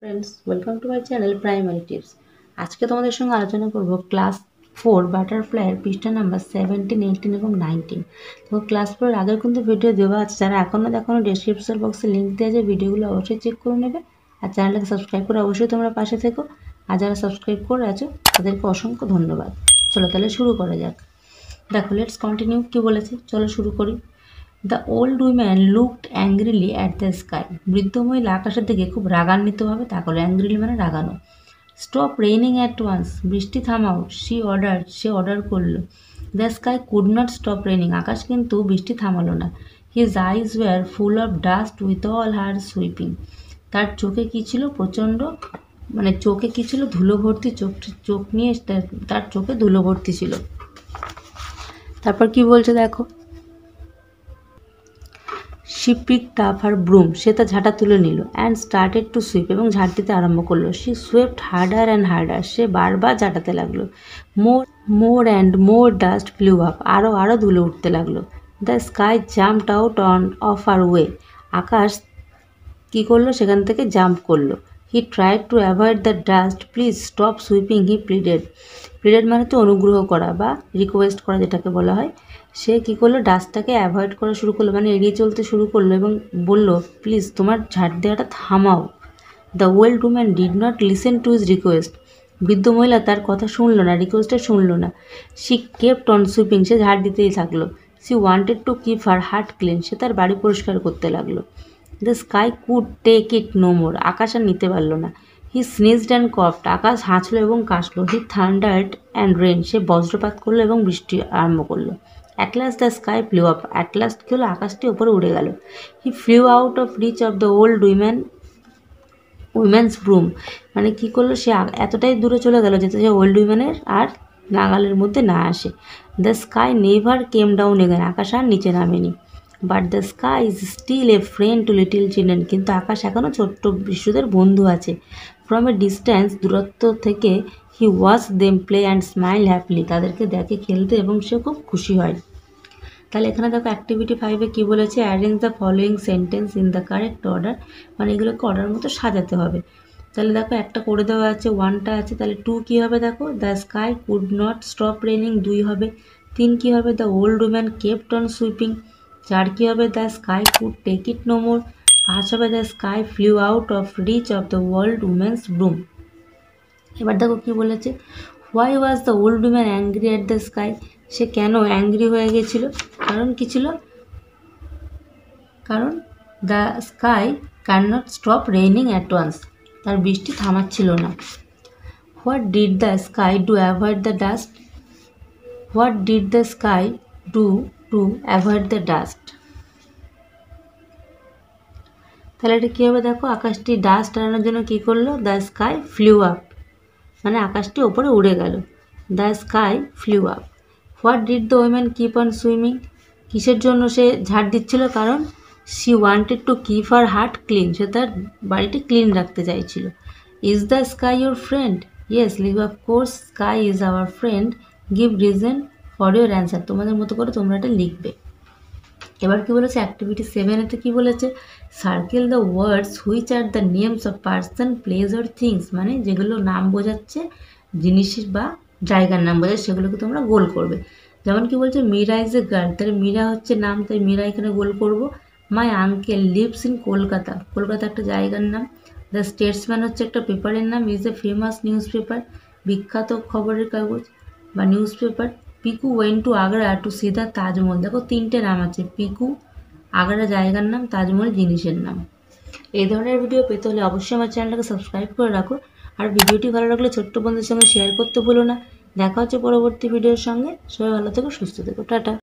Friends, welcome to my channel primary tips. আজকে তোমাদের সঙ্গে আলোচনা করব ক্লাস 4 বাটারফ্লাইয়ের পৃষ্ঠা নাম্বার 17, 18 এবং 19। তো ক্লাস 4 আগের কিন্তু ভিডিও দেওয়া আছে, যারা এখনও দেখোনি ডেসক্রিপশন বক্সে লিঙ্ক দেওয়া আছে, ভিডিওগুলো অবশ্যই চেক করে নেবে। আর চ্যানেলটাকে সাবস্ক্রাইব করে অবশ্যই তোমরা পাশে থেকো। আর যারা সাবস্ক্রাইব করে আছো তাদেরকে অসংখ্য ধন্যবাদ। চলো তাহলে শুরু করা যাক। দেখো, লেটস কন্টিনিউ। কি বলেছে চলো শুরু করি। The old woman looked angrily at the sky. বৃদ্ধ মহিলা আকাশের দিকে খুব রাগান্বিতভাবে তাকালো। অ্যাংগ্রিলি মানে রাগানো। Stop raining at once. বৃষ্টি থামাও। সে অর্ডার করলো। The sky could not stop raining. আকাশ কিন্তু বৃষ্টি থামালো না। His eyes were full of dust with all her sweeping. তার চোখে কী ছিল? চোখে কী ছিল? ধুলো ভর্তি। চোখ নিয়ে তার চোখে ধুলো ভর্তি ছিল। তারপর কি বলছে দেখো। She picked up her broom. সে তার ঝাঁটা তুলে নিল। And started to sweep. এবং ঝাঁট দিতে আরম্ভ করলো। She swept harder and harder. সে বারবার ঝাঁটাতে লাগলো। More and more dust flew up. আরও ধুলো উঠতে লাগলো। The sky jumped out of her way. আকাশ কী করলো? সেখান থেকে জাম্প করলো। He tried to avoid the dust. Please stop sweeping, he pleaded. Pleaded মানে তো অনুগ্রহ করা বা রিকোয়েস্ট করা, যেটাকে বলা হয়। সে কী করলো? ডাস্টটাকে অ্যাভয়েড করা শুরু করলো, মানে এড়িয়ে চলতে শুরু করলো এবং বলল, প্লিজ তোমার ঝাঁট দেওয়াটা থামাও। The old woman did not listen to his request. বৃদ্ধ মহিলা তার কথা শুনলো না, রিকোয়েস্টটা শুনলো না। She kept on sweeping. সে ঝাঁট দিতেই থাকলো। She wanted to keep her hut clean. সে তার বাড়ি পরিষ্কার করতে লাগলো। The sky could take it no more. আকাশ আর নিতে পারল না। হি স্নিজড অ্যান্ড কফড। আকাশ হাঁচলো এবং কাশলো। হি থান্ডার্ড অ্যান্ড রেন। সে বজ্রপাত করলো এবং বৃষ্টি আরম্ভ করলো। At last the sky flew up. At last কী হলো? আকাশটি ওপরে উড়ে গেল। He flew out of reach of the old women's broom. মানে কী করলো? সে এতটাই দূরে চলে গেল যাতে সে ওল্ড উইম্যানের আর নাগালের মধ্যে না আসে। The sky never came down again. আকাশ আর নিচে নামেনি। But the sky is still a friend to little children. কিন্তু আকাশ এখনও ছোট্ট শিশুদের বন্ধু আছে। ফ্রম এ ডিস্ট্যান্স, দূরত্ব থেকে, he watch them play and smile happily. তাদেরকে দেখে খেলতে এবং সে খুব খুশি হয়। তাহলে এখানে দেখো অ্যাক্টিভিটি 5-এ কী বলেছে? Arrange the following sentence in the correct order. মানে এগুলোকে অর্ডার মতো সাজাতে হবে। তাহলে দেখো একটা করে দেওয়া আছে, 1টা আছে। তাহলে 2 কী হবে? দেখো, the sky could not stop raining, 2 হবে। 3 কী হবে? The old woman kept on sweeping. 4 কী হবে? The sky could take it no more. 5 হবে the sky flew out of reach of the old women's broom. এবার দেখো কি বলেছে। Why was the old woman angry at the sky. সে কেন angry হয়ে গেছিল? কারণ কি ছিল? কারণ the sky can not stop raining at once. তার বৃষ্টি থামাচ্ছিল না। What did the sky do avoid the dust. What did the sky do to avoid the dust. তাহলে এটা কী হবে? দেখো, আকাশটি ডাস্ট এড়ানোর জন্য কী করলো? দ্য স্কাই ফ্লিউ আপ, মানে আকাশটি ওপরে উড়ে গেল। The sky flew up. What did the women keep on swimming. কিসের জন্য সে ঝাড় দিচ্ছিল? কারণ she wanted to keep her hut clean. সে তার বাড়িটি ক্লিন রাখতে চাইছিল। Is the sky your friend. Yes, leave of course sky is our friend. Give reason for your answer. তোমাদের মতো করে তোমরা এটা লিখবে। এবার কি বলেছে? অ্যাক্টিভিটি 7-এতে কি বলেছে? Circle the words which are the names of person, place or things. মানে যেগুলো নাম বোঝাচ্ছে, জিনিস বা জায়গার নাম বোঝাচ্ছে, সেগুলোকে তোমরা গোল করবে। যেমন কি বলছে? Meera is a girl. তাহলে মীরা হচ্ছে নাম, তাই মীরা এখানে গোল করব। My uncle lives in Kolkata. Kolkata একটা জায়গার নাম। দ্য স্টেটসম্যান হচ্ছে একটা পেপারের নাম। Is a famous newspaper. বিখ্যাত খবরের কাগজ বা newspaper. Piku went to Agra to see the Taj Mahal. দেখো 3টে নাম আছে। পিকু আগ্রা জায়গার নাম, তাজমহল জিনিসের নাম। এই ধরনের ভিডিও পেতে হলে অবশ্যই আমার চ্যানেলটাকে সাবস্ক্রাইব করে রাখো। আর ভিডিওটি ভালো লাগলে ছোট্ট বন্ধুদের সঙ্গে শেয়ার করতে ভুলো না। দেখা হচ্ছে পরবর্তী ভিডিওর সঙ্গে। সবাই ভালো থেকো, সুস্থ থেকো, টাটা।